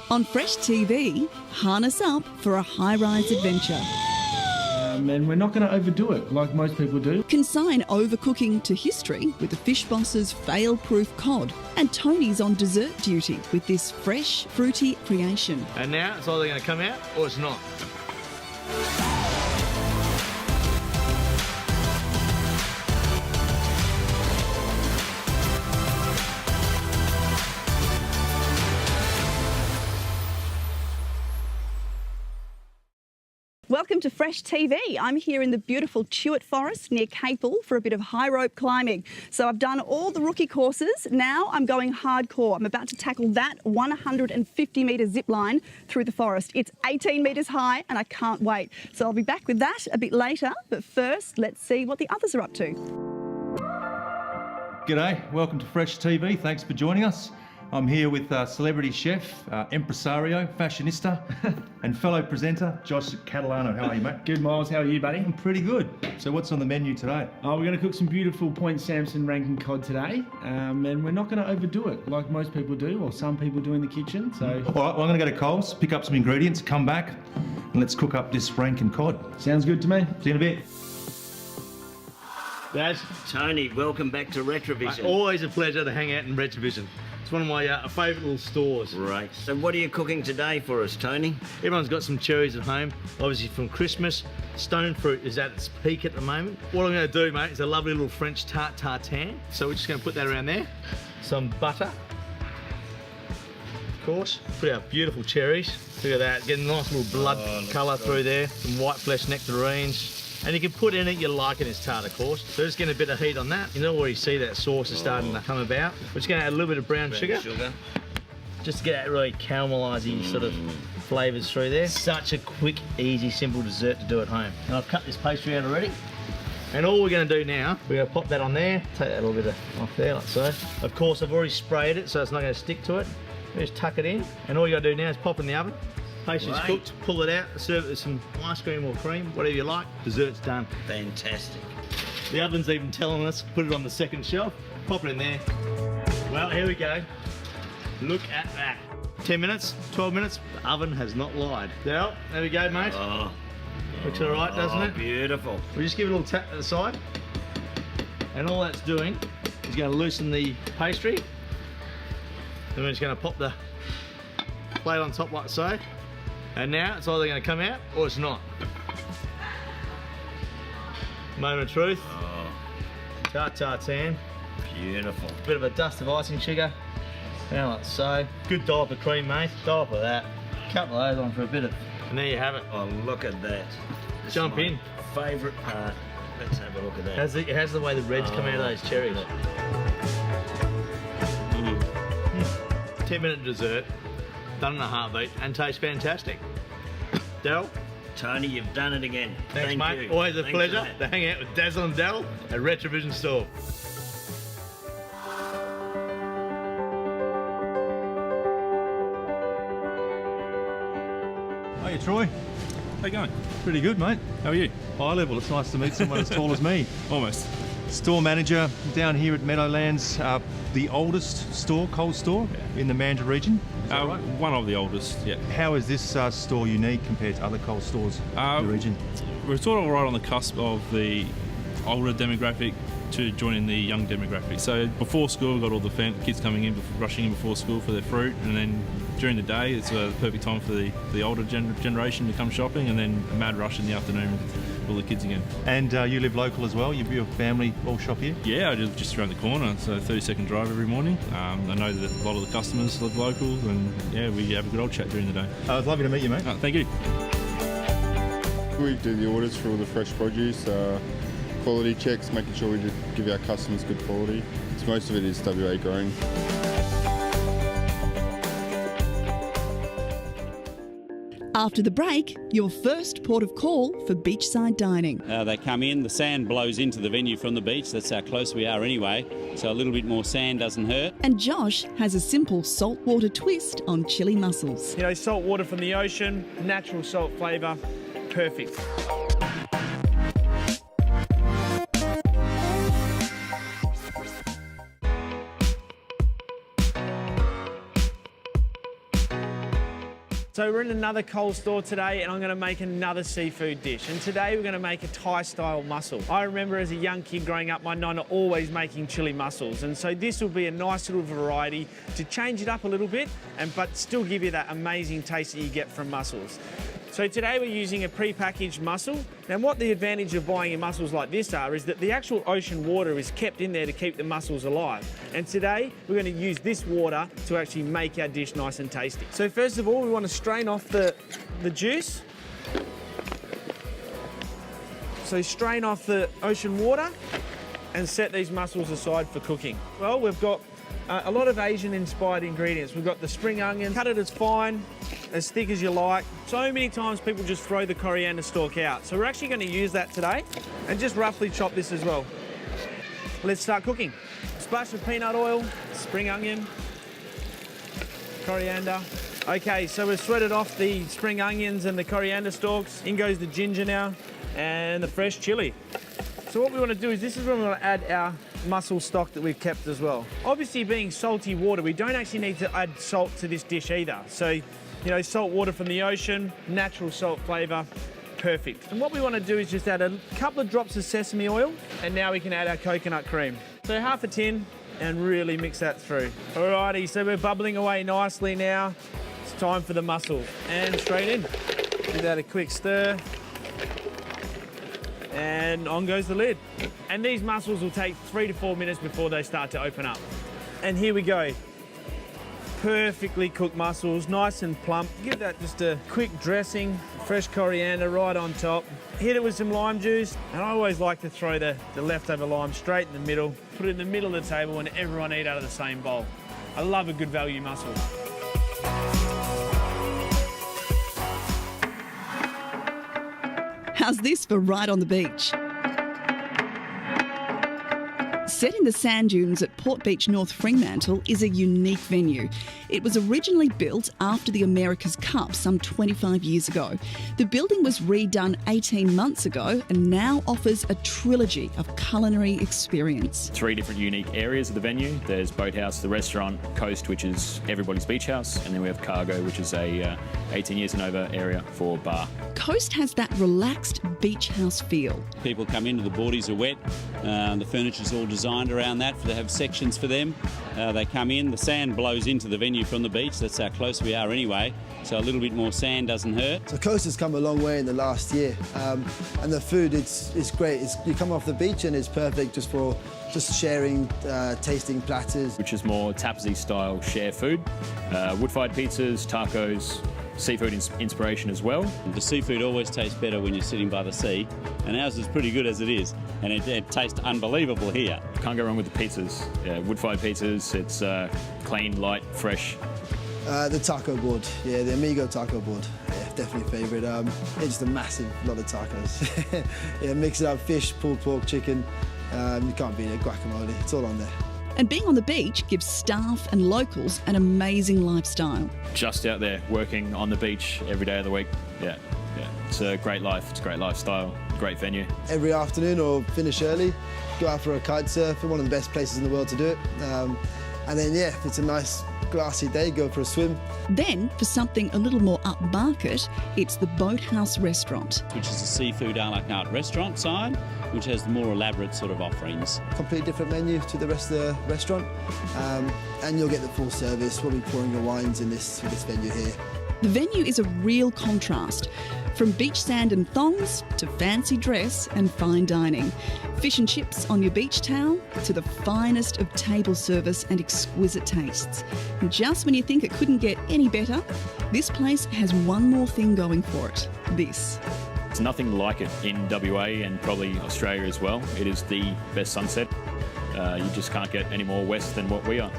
On Fresh TV, harness up for a high-rise adventure. And we're not going to overdo it like most people do. Consign overcooking to history with the Fish Boss's fail-proof cod. And Tony's on dessert duty with this fresh, fruity creation. And now it's either going to come out or it's not. Welcome to Fresh TV. I'm here in the beautiful Chewett Forest near Capel for a bit of high rope climbing. So I've done all the rookie courses. Now I'm going hardcore. I'm about to tackle that 150 metre zip line through the forest. It's 18 metres high and I can't wait. So I'll be back with that a bit later. But first, let's see what the others are up to. G'day, welcome to Fresh TV. Thanks for joining us. I'm here with celebrity chef, impresario, fashionista, and fellow presenter, Josh Catalano. How are you, mate? Good, Miles. How are you, buddy? I'm pretty good. So what's on the menu today? We're going to cook some beautiful Point Samson Rankin cod today, and we're not going to overdo it like most people do, or some people do in the kitchen. So, All right, well, I'm going to go to Coles, pick up some ingredients, come back, and let's cook up this Rankin cod. Sounds good to me. See you in a bit. Dad, Tony, welcome back to Retrovision. always a pleasure to hang out in Retrovision. It's one of my favourite little stores. Right. So what are you cooking today for us, Tony? Everyone's got some cherries at home, obviously from Christmas. Stone fruit is at its peak at the moment. What I'm going to do, mate, is a lovely little French tart tartine. So we're just going to put that around there. Some butter, of course. Put our beautiful cherries. Look at that, getting a nice little blood colour through there. Some white flesh nectarines. And you can put anything you like in this tart, of course. So just getting a bit of heat on that. You can already see that sauce is starting to come about. We're just going to add a little bit of brown sugar. Just to get that really caramelisy sort of flavours through there. Such a quick, easy, simple dessert to do at home. And I've cut this pastry out already. And all we're going to do now, we're going to pop that on there. Take that little bit off there, like so. Of course, I've already sprayed it, so it's not going to stick to it. Just tuck it in. And all you got to do now is pop in the oven. Pastry's cooked, pull it out, serve it with some ice cream or cream, whatever you like. Dessert's done. Fantastic. The oven's even telling us, put it on the second shelf, pop it in there. Well, here we go. Look at that. 10 minutes, 12 minutes, the oven has not lied. There we go, mate. Oh. Looks all right, doesn't it? Beautiful. We'll just give it a little tap at the side. And all that's doing is going to loosen the pastry. Then we're just going to pop the plate on top like so. And now it's either going to come out or it's not. Moment of truth. Oh, Tart tartine. beautiful. Bit of a dust of icing sugar. Now like so. Good dollop of cream, mate. Dollop of that. Couple of those on for a bit of. And there you have it. Oh, look at that. This Jump is my in. Favourite part. Let's have a look at that. How's the way the reds come out of those cherries? 10-minute dessert. Done in a heartbeat and tastes fantastic. Daryl? Tony, you've done it again. Thanks, Thank mate. you. Always a Thanks pleasure for that. to hang out with Dazzle and Daryl at Retrovision Store. Hiya, Troy. How you going? Pretty good, mate. How are you? High level. It's nice to meet someone as tall as me. Almost. Store manager down here at Meadowlands, the oldest store, cold store in the Mandurah region. Is that right? One of the oldest, yeah. How is this store unique compared to other cold stores in the region? We're sort of right on the cusp of the older demographic to joining the young demographic. So before school, we've got all the kids coming in, rushing in before school for their fruit, and then during the day, it's the perfect time for the older generation to come shopping, and then a mad rush in the afternoon with all the kids again. And you live local as well? Your family all shop here? Yeah, I live just around the corner, so 30-second drive every morning. I know that a lot of the customers live local, and yeah, we have a good old chat during the day. It's lovely to meet you, mate. Thank you. We do the orders for all the fresh produce, quality checks, making sure we give our customers good quality. So most of it is WA growing. After the break, your first port of call for beachside dining. They come in, the sand blows into the venue from the beach. That's how close we are anyway. So a little bit more sand doesn't hurt. And Josh has a simple saltwater twist on chili mussels. You know, salt water from the ocean, natural salt flavour, perfect. So we're in another Coles store today and I'm going to make another seafood dish. And today we're going to make a Thai-style mussel. I remember as a young kid growing up, my nonna always making chili mussels. And so this will be a nice little variety to change it up a little bit, but still give you that amazing taste that you get from mussels. So today we're using a pre-packaged mussel. Now what the advantage of buying in mussels like this is that the actual ocean water is kept in there to keep the mussels alive. And today we're going to use this water to actually make our dish nice and tasty. So first of all, we want to strain off the juice. So strain off the ocean water and set these mussels aside for cooking. Well, we've got a lot of Asian-inspired ingredients. We've got the spring onion, cut it as fine, as thick as you like. So many times people just throw the coriander stalk out. So we're actually going to use that today and just roughly chop this as well. Let's start cooking. Splash of peanut oil, spring onion, coriander. Okay, so we've sweated off the spring onions and the coriander stalks. In goes the ginger now and the fresh chili. So what we want to do is this is where we want to add our mussel stock that we've kept as well. Obviously being salty water, we don't actually need to add salt to this dish either. So, you know, salt water from the ocean, natural salt flavour, perfect. And what we want to do is just add a couple of drops of sesame oil and now we can add our coconut cream. So half a tin and really mix that through. Alrighty, so we're bubbling away nicely now. It's time for the mussels and straight in. Give that a quick stir. And on goes the lid. And these mussels will take 3 to 4 minutes before they start to open up. And here we go. Perfectly cooked mussels, nice and plump. Give that just a quick dressing, fresh coriander right on top. Hit it with some lime juice. And I always like to throw the leftover lime straight in the middle, put it in the middle of the table and everyone eat out of the same bowl. I love a good value mussel. How's this for right on the beach? Set in the sand dunes at Port Beach, North Fremantle is a unique venue. It was originally built after the America's Cup some 25 years ago. The building was redone 18 months ago and now offers a trilogy of culinary experience. 3 different unique areas of the venue. There's Boathouse, the restaurant, Coast, which is everybody's beach house, and then we have Cargo, which is a 18 years and over area for bar. Coast has that relaxed beach house feel. People come into, the boardies are wet, the furniture's all designed around that, they have sections for them. They come in, the sand blows into the venue from the beach, that's how close we are anyway, so a little bit more sand doesn't hurt. So Coast has come a long way in the last year, and the food, it's great. You come off the beach and it's perfect just for sharing, tasting platters. Which is more tapasy style share food, wood-fired pizzas, tacos, seafood inspiration as well. The seafood always tastes better when you're sitting by the sea, and ours is pretty good as it is, and it tastes unbelievable here. Can't go wrong with the pizzas. Yeah, wood-fired pizzas, it's clean, light, fresh. The taco board, yeah, the Amigo taco board, yeah, definitely favourite. It's just a massive lot of tacos. Yeah, mix it up, fish, pulled pork, chicken. You can't beat it, guacamole, it's all on there. And being on the beach gives staff and locals an amazing lifestyle. Just out there working on the beach every day of the week. Yeah. It's a great life, it's a great lifestyle, great venue. Every afternoon or finish early, go out for a kite surf, one of the best places in the world to do it. And then, yeah, if it's a nice glassy day, go for a swim. Then, for something a little more upmarket, it's the Boathouse restaurant. Which is a seafood a la carte restaurant side, which has the more elaborate sort of offerings. Completely different menu to the rest of the restaurant, and you'll get the full service. We'll be pouring your wines in this venue here. The venue is a real contrast. From beach sand and thongs to fancy dress and fine dining. Fish and chips on your beach towel to the finest of table service and exquisite tastes. And just when you think it couldn't get any better, this place has one more thing going for it. This. It's nothing like it in WA and probably Australia as well. It is the best sunset. You just can't get any more west than what we are.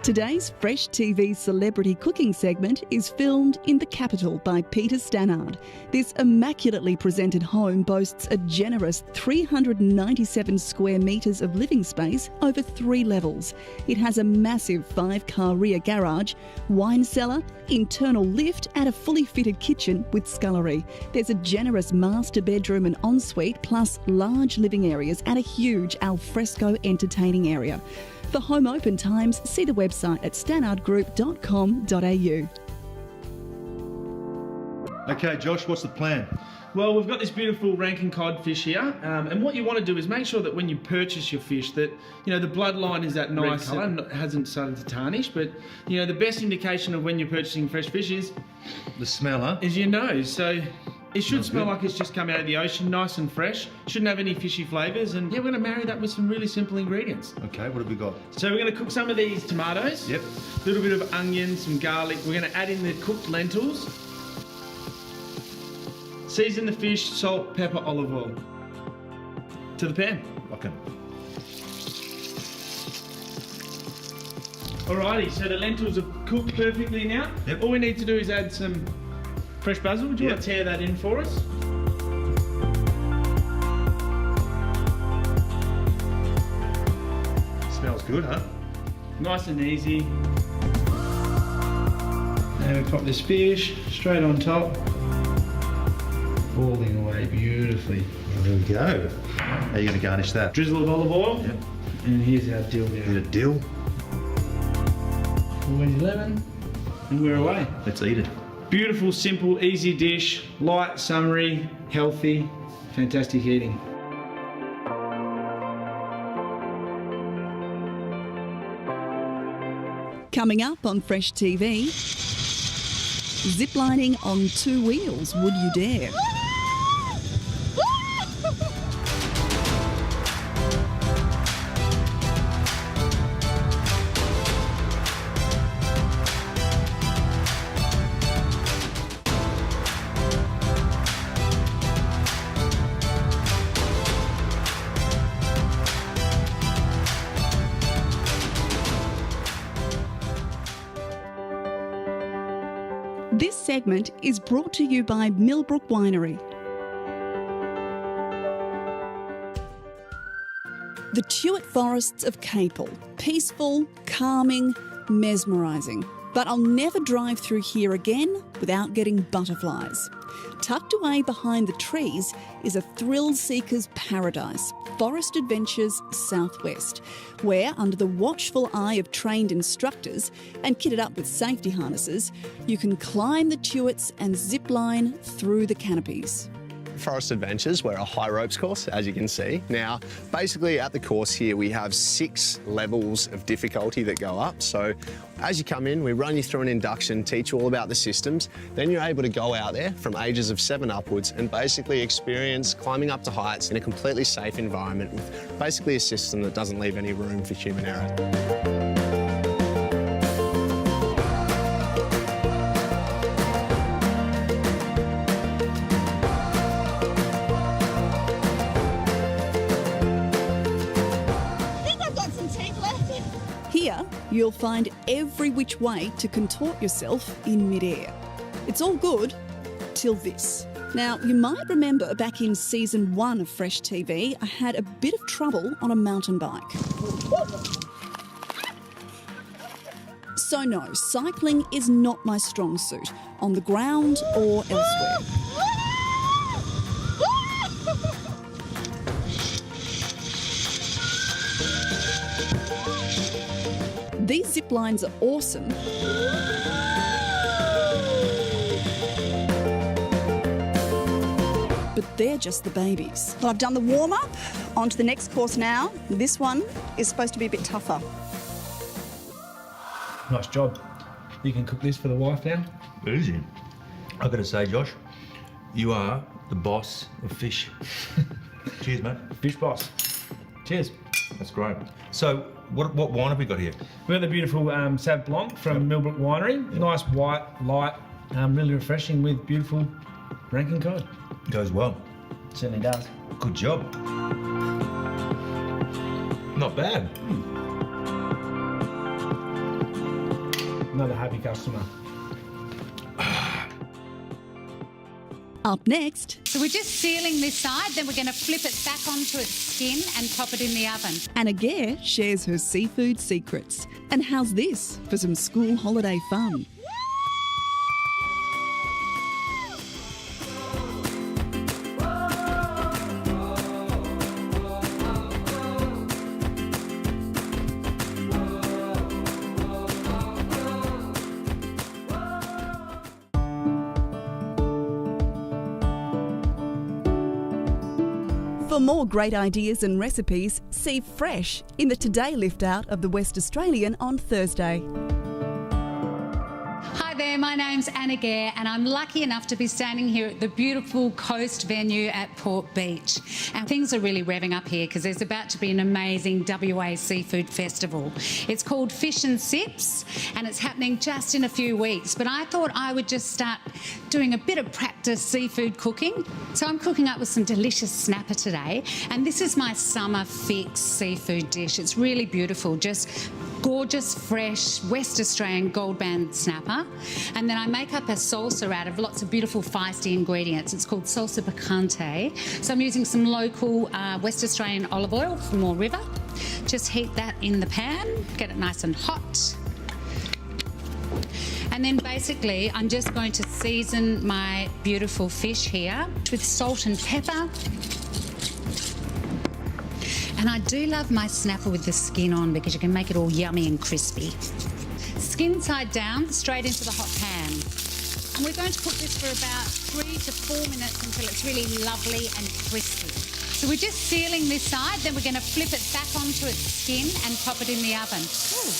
Today's Fresh TV celebrity cooking segment is filmed in the capital by Peter Stannard. This immaculately presented home boasts a generous 397 square metres of living space over 3 levels. It has a massive 5-car rear garage, wine cellar, internal lift and a fully fitted kitchen with scullery. There's a generous master bedroom and ensuite plus large living areas and a huge alfresco entertaining area. For home open times, see the website at stannardgroup.com.au. Okay, Josh, what's the plan? Well, we've got this beautiful Rankin cod fish here, and what you want to do is make sure that when you purchase your fish that, you know, the bloodline is that nice colour and hasn't started to tarnish, but, you know, the best indication of when you're purchasing fresh fish is The smell, huh? your nose. So it should smell like it's just come out of the ocean, nice and fresh. Shouldn't have any fishy flavours, and yeah, we're going to marry that with some really simple ingredients. Okay, what have we got? So we're going to cook some of these tomatoes. Yep. A little bit of onion, some garlic. We're going to add in the cooked lentils. Season the fish, salt, pepper, olive oil. To the pan. Okay. Alrighty, so the lentils are cooked perfectly now. Yep. All we need to do is add some fresh basil. Do you want to tear that in for us? Smells good, huh? Nice and easy. And we pop this fish straight on top. Falling away beautifully. There we go. How are you going to garnish that? Drizzle of olive oil. Yep. And here's our dill Bit now. of dill. Always lemon. And we're away. Let's eat it. Beautiful, simple, easy dish. Light, summery, healthy, fantastic eating. Coming up on Fresh TV, ziplining on 2 wheels, would you dare? This segment is brought to you by Millbrook Winery. The Tuart Forests of Capel. Peaceful, calming, mesmerising. But I'll never drive through here again without getting butterflies. Tucked away behind the trees is a thrill seeker's paradise, Forest Adventures Southwest, where, under the watchful eye of trained instructors and kitted up with safety harnesses, you can climb the Tuarts and zip line through the canopies. Forest Adventures, we're a high ropes course, as you can see. Now, basically at the course here, we have 6 levels of difficulty that go up. So as you come in, we run you through an induction, teach you all about the systems. Then you're able to go out there from ages of 7 upwards and basically experience climbing up to heights in a completely safe environment with basically a system that doesn't leave any room for human error. Here, you'll find every which way to contort yourself in midair. It's all good till this. Now, you might remember back in season 1 of Fresh TV, I had a bit of trouble on a mountain bike. So no, cycling is not my strong suit, on the ground or elsewhere. These zip lines are awesome, but they're just the babies. Well, I've done the warm-up. On to the next course now. This one is supposed to be a bit tougher. Nice job. You can cook this for the wife now. Easy. I've got to say, Josh, you are the boss of fish. Cheers, mate. Fish boss. Cheers. That's great. So, what wine have we got here? We've got the beautiful Sauv Blanc from Millbrook Winery. Nice, white, light, really refreshing with beautiful Rankin cod. Goes well. Certainly does. Good job. Not bad. Another happy customer. Up next, So we're just sealing this side, then we're going to flip it back onto its skin and pop it in the oven. Anna Gare shares her seafood secrets. And how's this for some school holiday fun? For more great ideas and recipes, see Fresh in the Today Lift Out of the West Australian on Thursday. Hi there, my name's Anna Gare and I'm lucky enough to be standing here at the beautiful coast venue at Port Beach. And things are really revving up here because there's about to be an amazing WA seafood festival. It's called Fish and Sips and it's happening just in a few weeks. But I thought I would just start doing a bit of practice seafood cooking. So I'm cooking up with some delicious snapper today. And this is my summer fix seafood dish. It's really beautiful, just gorgeous, fresh, West Australian gold band snapper. And then I make up a salsa out of lots of beautiful feisty ingredients. It's called salsa picante. So I'm using some local West Australian olive oil from Moore River. Just heat that in the pan, get it nice and hot. And then basically I'm just going to season my beautiful fish here with salt and pepper. And I do love my snapper with the skin on because you can make it all yummy and crispy. Skin side down, straight into the hot pan. And we're going to cook this for about 3 to 4 minutes until it's really lovely and crispy. So we're just sealing this side, then we're going to flip it back onto its skin and pop it in the oven. Ooh.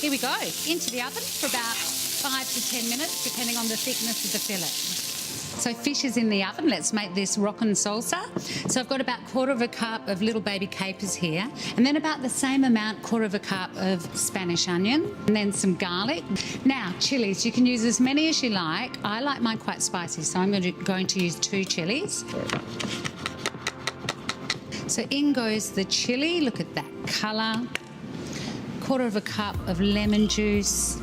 Here we go, into the oven for about 5 to 10 minutes, depending on the thickness of the fillet. So fish is in the oven. Let's make this rockin' salsa. So I've got about 1/4 cup of little baby capers here, and then about the same amount, 1/4 cup of Spanish onion, and then some garlic. Now, chilies, you can use as many as you like. I like mine quite spicy, so I'm going to use 2 chilies. So in goes the chili. Look at that colour. 1/4 cup of lemon juice.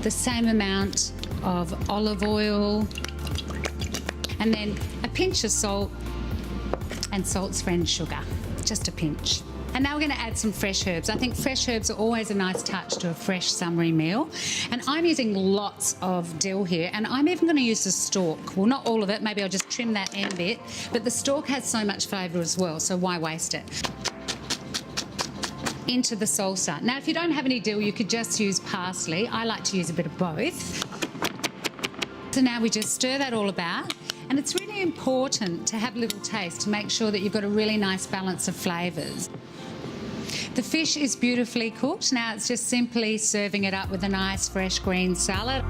The same amount of olive oil. And then a pinch of salt and salt's friend sugar, just a pinch. And now we're going to add some fresh herbs. I think fresh herbs are always a nice touch to a fresh summery meal. And I'm using lots of dill here, and I'm even going to use the stalk. Well, not all of it, maybe I'll just trim that end bit, but the stalk has so much flavour as well, so why waste it? Into the salsa. Now, if you don't have any dill, you could just use parsley. I like to use a bit of both. So now we just stir that all about. And it's really important to have a little taste to make sure that you've got a really nice balance of flavours. The fish is beautifully cooked. Now it's just simply serving it up with a nice fresh green salad.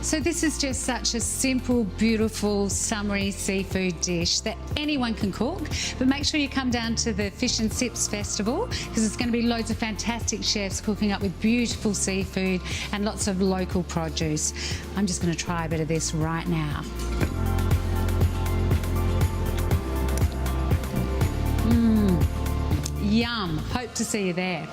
So this is just such a simple, beautiful, summery seafood dish that anyone can cook. But make sure you come down to the Fish and Sips Festival because there's going to be loads of fantastic chefs cooking up with beautiful seafood and lots of local produce. I'm just going to try a bit of this right now. Yum. Hope to see you there.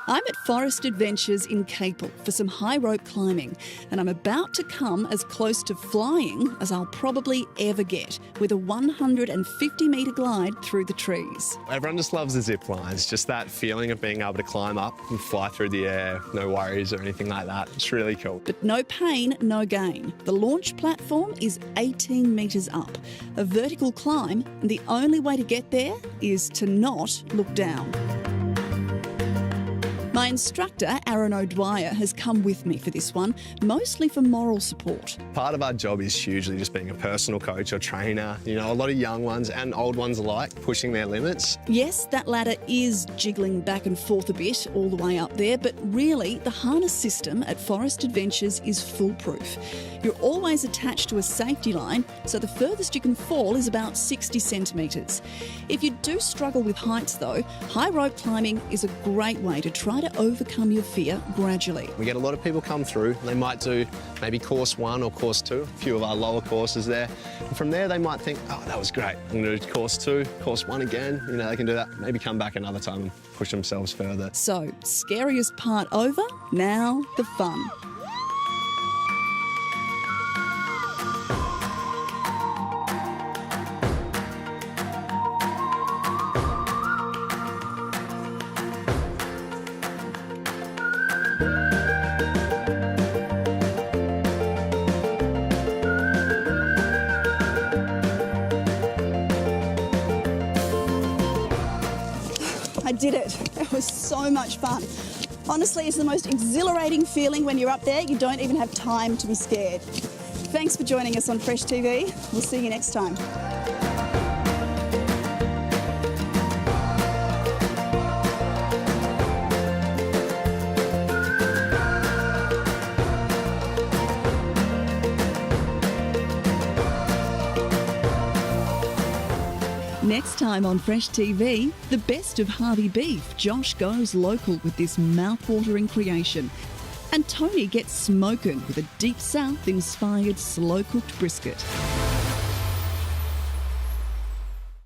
I'm at Forest Adventures in Capel for some high rope climbing, and I'm about to come as close to flying as I'll probably ever get with a 150-metre glide through the trees. Everyone just loves the zip lines, just that feeling of being able to climb up and fly through the air, no worries or anything like that. It's really cool. But no pain, no gain. The launch platform is 18 metres up, a vertical climb, and the only way to get there is to not look down. My instructor, Aaron O'Dwyer, has come with me for this one, mostly for moral support. Part of our job is hugely just being a personal coach or trainer. You know, a lot of young ones and old ones alike pushing their limits. Yes, that ladder is jiggling back and forth a bit all the way up there, but really the harness system at Forest Adventures is foolproof. You're always attached to a safety line, so the furthest you can fall is about 60 centimetres. If you do struggle with heights though, high rope climbing is a great way to try to overcome your fear gradually. We get a lot of people come through. They might do maybe course 1 or course 2, a few of our lower courses there. And from there, they might think, oh, that was great. I'm going to do course 2, course 1 again. You know, they can do that. Maybe come back another time and push themselves further. So, scariest part over, now the fun. I did it. It was so much fun. Honestly, it's the most exhilarating feeling when you're up there. You don't even have time to be scared. Thanks for joining us on Fresh TV. We'll see you next time. Next time on Fresh TV, the best of Harvey beef. Josh goes local with this mouth-watering creation. And Tony gets smoking with a Deep South-inspired slow-cooked brisket.